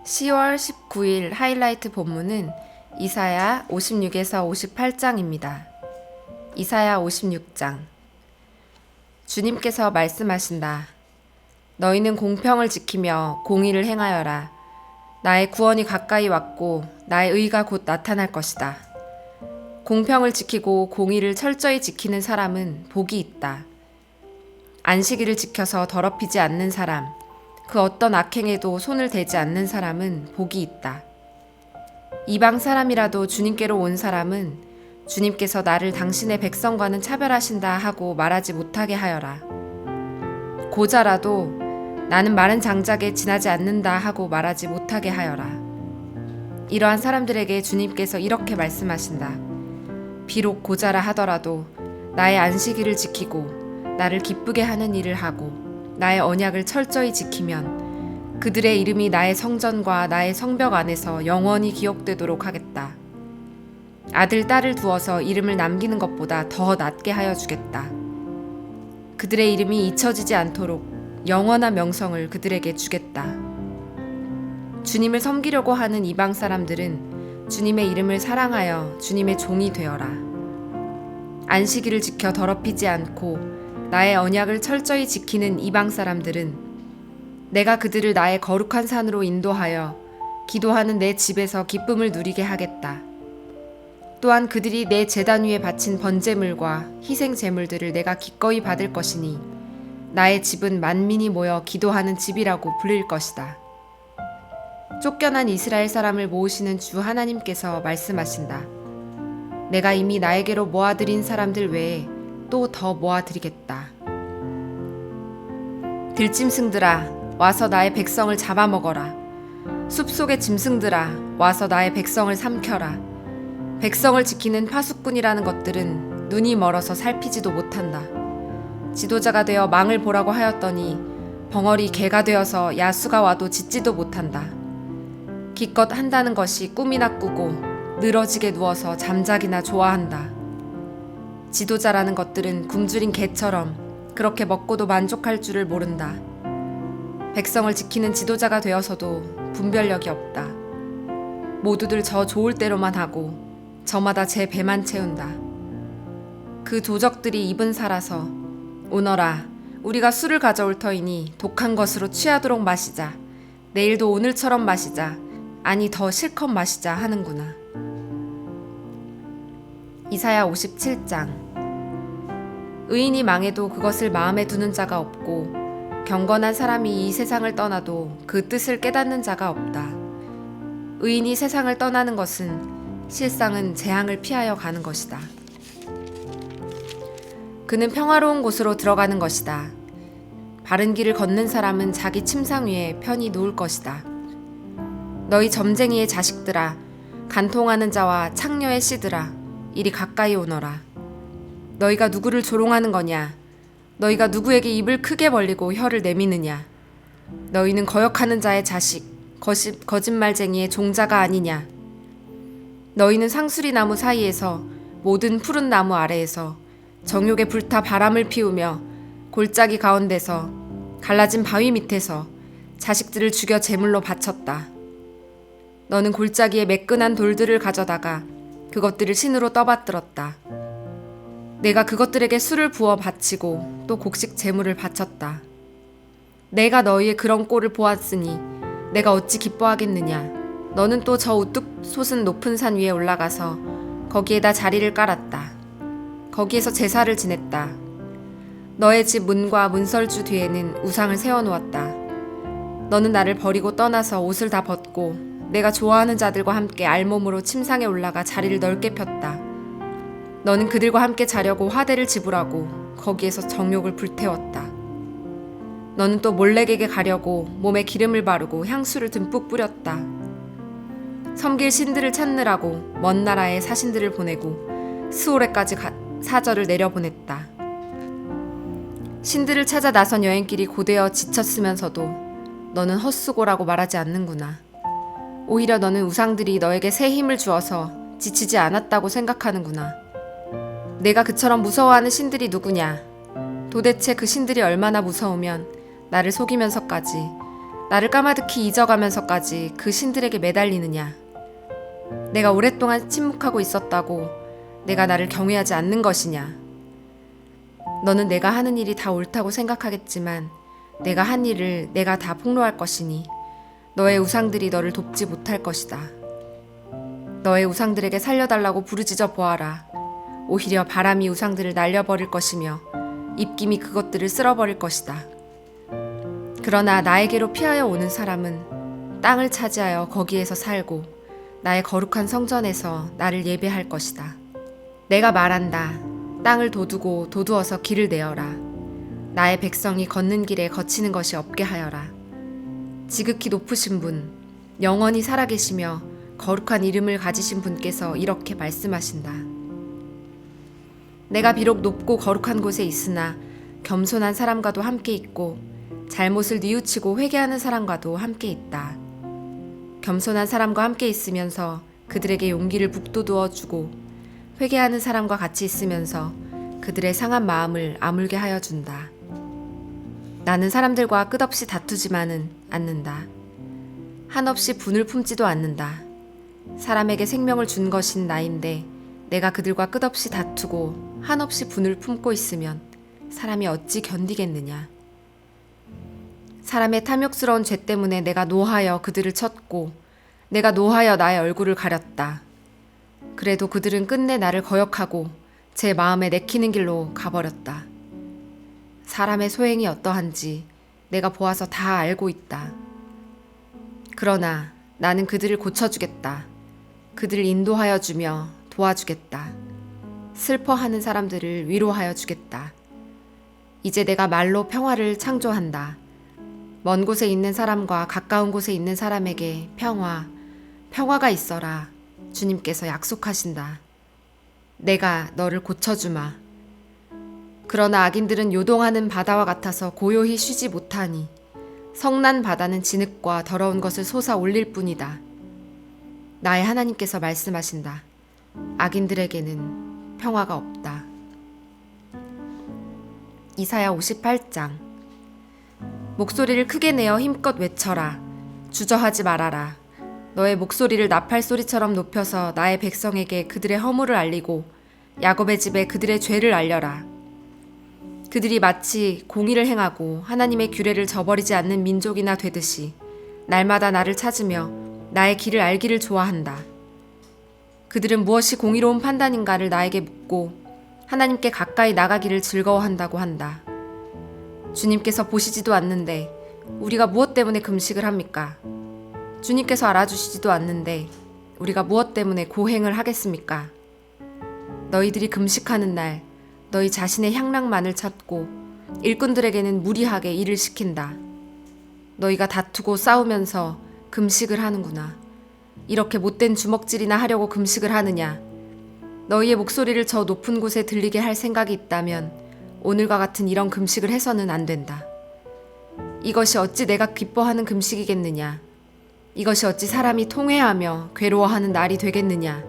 (10월 19일) 하이라이트 본문은 이사야 56에서 58장입니다. 이사야 56장. 주님께서 말씀하신다. 너희는 공평을 지키며 공의를 행하여라. 나의 구원이 가까이 왔고 나의 의가 곧 나타날 것이다. 공평을 지키고 공의를 철저히 지키는 사람은 복이 있다. 안식일을 지켜서 더럽히지 않는 사람, 그 어떤 악행에도 손을 대지 않는 사람은 복이 있다. 이방 사람이라도 주님께로 온 사람은 주님께서 나를 당신의 백성과는 차별하신다 하고 말하지 못하게 하여라. 고자라도 나는 마른 장작에 지나지 않는다 하고 말하지 못하게 하여라. 이러한 사람들에게 주님께서 이렇게 말씀하신다. 비록 고자라 하더라도 나의 안식일을 지키고 나를 기쁘게 하는 일을 하고 나의 언약을 철저히 지키면 그들의 이름이 나의 성전과 나의 성벽 안에서 영원히 기억되도록 하겠다. 아들, 딸을 두어서 이름을 남기는 것보다 더 낫게 하여 주겠다. 그들의 이름이 잊혀지지 않도록 영원한 명성을 그들에게 주겠다. 주님을 섬기려고 하는 이방 사람들은 주님의 이름을 사랑하여 주님의 종이 되어라. 안식일을 지켜 더럽히지 않고 나의 언약을 철저히 지키는 이방 사람들은 내가 그들을 나의 거룩한 산으로 인도하여 기도하는 내 집에서 기쁨을 누리게 하겠다. 또한 그들이 내 제단 위에 바친 번제물과 희생 제물들을 내가 기꺼이 받을 것이니 나의 집은 만민이 모여 기도하는 집이라고 불릴 것이다. 쫓겨난 이스라엘 사람을 모으시는 주 하나님께서 말씀하신다. 내가 이미 나에게로 모아들인 사람들 외에 또 더 모아드리겠다. 들짐승들아, 와서 나의 백성을 잡아먹어라. 숲속의 짐승들아, 와서 나의 백성을 삼켜라. 백성을 지키는 파수꾼이라는 것들은 눈이 멀어서 살피지도 못한다. 지도자가 되어 망을 보라고 하였더니 벙어리 개가 되어서 야수가 와도 짖지도 못한다. 기껏 한다는 것이 꿈이나 꾸고 늘어지게 누워서 잠자기나 좋아한다. 지도자라는 것들은 굶주린 개처럼 그렇게 먹고도 만족할 줄을 모른다. 백성을 지키는 지도자가 되어서도 분별력이 없다. 모두들 저 좋을 대로만 하고 저마다 제 배만 채운다. 그 도적들이 입은 살아서 오너라, 우리가 술을 가져올 터이니 독한 것으로 취하도록 마시자. 내일도 오늘처럼 마시자. 아니 더 실컷 마시자 하는구나. 이사야 57장. 의인이 망해도 그것을 마음에 두는 자가 없고 경건한 사람이 이 세상을 떠나도 그 뜻을 깨닫는 자가 없다. 의인이 세상을 떠나는 것은 실상은 재앙을 피하여 가는 것이다. 그는 평화로운 곳으로 들어가는 것이다. 바른 길을 걷는 사람은 자기 침상 위에 편히 누울 것이다. 너희 점쟁이의 자식들아, 간통하는 자와 창녀의 씨들아, 이리 가까이 오너라. 너희가 누구를 조롱하는 거냐? 너희가 누구에게 입을 크게 벌리고 혀를 내미느냐? 너희는 거역하는 자의 자식, 거짓말쟁이의 종자가 아니냐? 너희는 상수리 나무 사이에서 모든 푸른 나무 아래에서 정욕에 불타 바람을 피우며 골짜기 가운데서 갈라진 바위 밑에서 자식들을 죽여 제물로 바쳤다. 너는 골짜기에 매끈한 돌들을 가져다가 그것들을 신으로 떠받들었다. 내가 그것들에게 술을 부어 바치고 또 곡식 제물을 바쳤다. 내가 너희의 그런 꼴을 보았으니 내가 어찌 기뻐하겠느냐. 너는 또 저 우뚝 솟은 높은 산 위에 올라가서 거기에다 자리를 깔았다. 거기에서 제사를 지냈다. 너의 집 문과 문설주 뒤에는 우상을 세워놓았다. 너는 나를 버리고 떠나서 옷을 다 벗고 내가 좋아하는 자들과 함께 알몸으로 침상에 올라가 자리를 넓게 폈다. 너는 그들과 함께 자려고 화대를 지불하고 거기에서 정욕을 불태웠다. 너는 또 몰렉에게 가려고 몸에 기름을 바르고 향수를 듬뿍 뿌렸다. 섬길 신들을 찾느라고 먼 나라에 사신들을 보내고 스오레까지 사절을 내려보냈다. 신들을 찾아 나선 여행길이 고되어 지쳤으면서도 너는 헛수고라고 말하지 않는구나. 오히려 너는 우상들이 너에게 새 힘을 주어서 지치지 않았다고 생각하는구나. 내가 그처럼 무서워하는 신들이 누구냐? 도대체 그 신들이 얼마나 무서우면 나를 속이면서까지, 나를 까마득히 잊어가면서까지 그 신들에게 매달리느냐? 내가 오랫동안 침묵하고 있었다고 내가 나를 경외하지 않는 것이냐? 너는 내가 하는 일이 다 옳다고 생각하겠지만 내가 한 일을 내가 다 폭로할 것이니 너의 우상들이 너를 돕지 못할 것이다. 너의 우상들에게 살려달라고 부르짖어 보아라. 오히려 바람이 우상들을 날려버릴 것이며 입김이 그것들을 쓸어버릴 것이다. 그러나 나에게로 피하여 오는 사람은 땅을 차지하여 거기에서 살고 나의 거룩한 성전에서 나를 예배할 것이다. 내가 말한다. 땅을 도두고 도두어서 길을 내어라. 나의 백성이 걷는 길에 거치는 것이 없게 하여라. 지극히 높으신 분, 영원히 살아계시며 거룩한 이름을 가지신 분께서 이렇게 말씀하신다. 내가 비록 높고 거룩한 곳에 있으나 겸손한 사람과도 함께 있고 잘못을 뉘우치고 회개하는 사람과도 함께 있다. 겸손한 사람과 함께 있으면서 그들에게 용기를 북돋워 주고 회개하는 사람과 같이 있으면서 그들의 상한 마음을 아물게 하여 준다. 나는 사람들과 끝없이 다투지만은 않는다. 한없이 분을 품지도 않는다. 사람에게 생명을 준 것인 나인데 내가 그들과 끝없이 다투고 한없이 분을 품고 있으면 사람이 어찌 견디겠느냐. 사람의 탐욕스러운 죄 때문에 내가 노하여 그들을 쳤고 내가 노하여 나의 얼굴을 가렸다. 그래도 그들은 끝내 나를 거역하고 제 마음에 내키는 길로 가버렸다. 사람의 소행이 어떠한지 내가 보아서 다 알고 있다. 그러나 나는 그들을 고쳐주겠다. 그들을 인도하여 주며 도와주겠다. 슬퍼하는 사람들을 위로하여 주겠다. 이제 내가 말로 평화를 창조한다. 먼 곳에 있는 사람과 가까운 곳에 있는 사람에게 평화가 있어라. 주님께서 약속하신다. 내가 너를 고쳐주마. 그러나 악인들은 요동하는 바다와 같아서 고요히 쉬지 못하니 성난 바다는 진흙과 더러운 것을 솟아 올릴 뿐이다. 나의 하나님께서 말씀하신다. 악인들에게는 평화가 없다. 이사야 58장. 목소리를 크게 내어 힘껏 외쳐라. 주저하지 말아라. 너의 목소리를 나팔 소리처럼 높여서 나의 백성에게 그들의 허물을 알리고 야곱의 집에 그들의 죄를 알려라. 그들이 마치 공의를 행하고 하나님의 규례를 저버리지 않는 민족이나 되듯이 날마다 나를 찾으며 나의 길을 알기를 좋아한다. 그들은 무엇이 공의로운 판단인가를 나에게 묻고 하나님께 가까이 나가기를 즐거워한다고 한다. 주님께서 보시지도 않는데 우리가 무엇 때문에 금식을 합니까? 주님께서 알아주시지도 않는데 우리가 무엇 때문에 고행을 하겠습니까? 너희들이 금식하는 날 너희 자신의 향락만을 찾고 일꾼들에게는 무리하게 일을 시킨다. 너희가 다투고 싸우면서 금식을 하는구나. 이렇게 못된 주먹질이나 하려고 금식을 하느냐? 너희의 목소리를 저 높은 곳에 들리게 할 생각이 있다면 오늘과 같은 이런 금식을 해서는 안 된다. 이것이 어찌 내가 기뻐하는 금식이겠느냐? 이것이 어찌 사람이 통회하며 괴로워하는 날이 되겠느냐?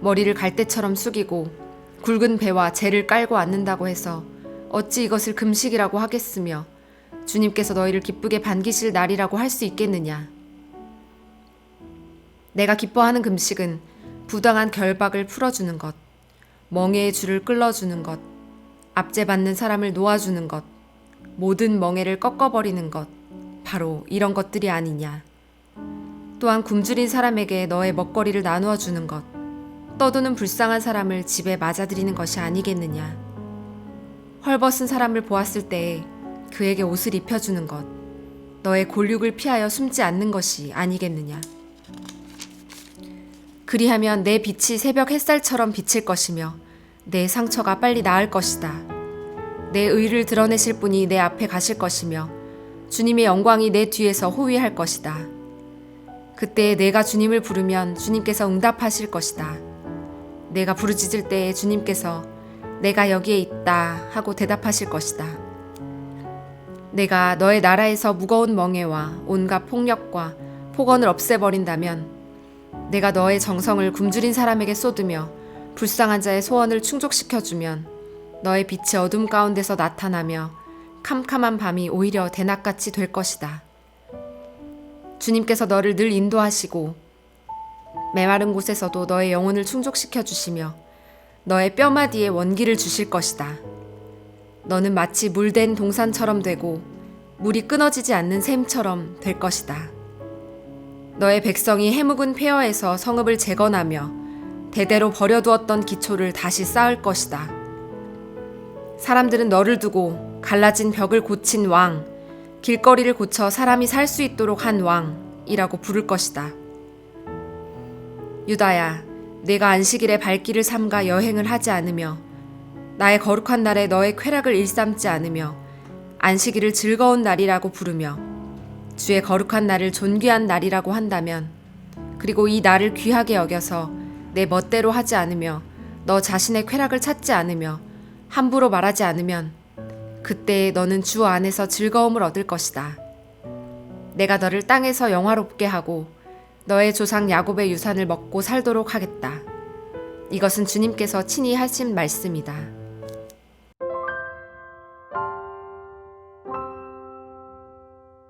머리를 갈대처럼 숙이고 굵은 배와 재를 깔고 앉는다고 해서 어찌 이것을 금식이라고 하겠으며 주님께서 너희를 기쁘게 반기실 날이라고 할 수 있겠느냐? 내가 기뻐하는 금식은 부당한 결박을 풀어주는 것, 멍에의 줄을 끌어주는 것, 압제받는 사람을 놓아주는 것, 모든 멍에를 꺾어버리는 것, 바로 이런 것들이 아니냐. 또한 굶주린 사람에게 너의 먹거리를 나누어 주는 것, 떠드는 불쌍한 사람을 집에 맞아들이는 것이 아니겠느냐. 헐벗은 사람을 보았을 때에 그에게 옷을 입혀주는 것, 너의 골육을 피하여 숨지 않는 것이 아니겠느냐. 그리하면 내 빛이 새벽 햇살처럼 비칠 것이며 내 상처가 빨리 나을 것이다. 내 의를 드러내실 분이 내 앞에 가실 것이며 주님의 영광이 내 뒤에서 호위할 것이다. 그때 내가 주님을 부르면 주님께서 응답하실 것이다. 내가 부르짖을 때에 주님께서 내가 여기에 있다 하고 대답하실 것이다. 내가 너의 나라에서 무거운 멍에와 온갖 폭력과 폭언을 없애버린다면, 내가 너의 정성을 굶주린 사람에게 쏟으며 불쌍한 자의 소원을 충족시켜주면 너의 빛이 어둠 가운데서 나타나며 캄캄한 밤이 오히려 대낮같이 될 것이다. 주님께서 너를 늘 인도하시고 메마른 곳에서도 너의 영혼을 충족시켜 주시며 너의 뼈마디에 원기를 주실 것이다. 너는 마치 물된 동산처럼 되고 물이 끊어지지 않는 샘처럼 될 것이다. 너의 백성이 해묵은 폐허에서 성읍을 재건하며 대대로 버려두었던 기초를 다시 쌓을 것이다. 사람들은 너를 두고 갈라진 벽을 고친 왕, 길거리를 고쳐 사람이 살 수 있도록 한 왕이라고 부를 것이다. 유다야, 내가 안식일에 발길을 삼가 여행을 하지 않으며 나의 거룩한 날에 너의 쾌락을 일삼지 않으며 안식일을 즐거운 날이라고 부르며 주의 거룩한 날을 존귀한 날이라고 한다면, 그리고 이 날을 귀하게 여겨서 내 멋대로 하지 않으며 너 자신의 쾌락을 찾지 않으며 함부로 말하지 않으면 그때 너는 주 안에서 즐거움을 얻을 것이다. 내가 너를 땅에서 영화롭게 하고 너의 조상 야곱의 유산을 먹고 살도록 하겠다. 이것은 주님께서 친히 하신 말씀이다.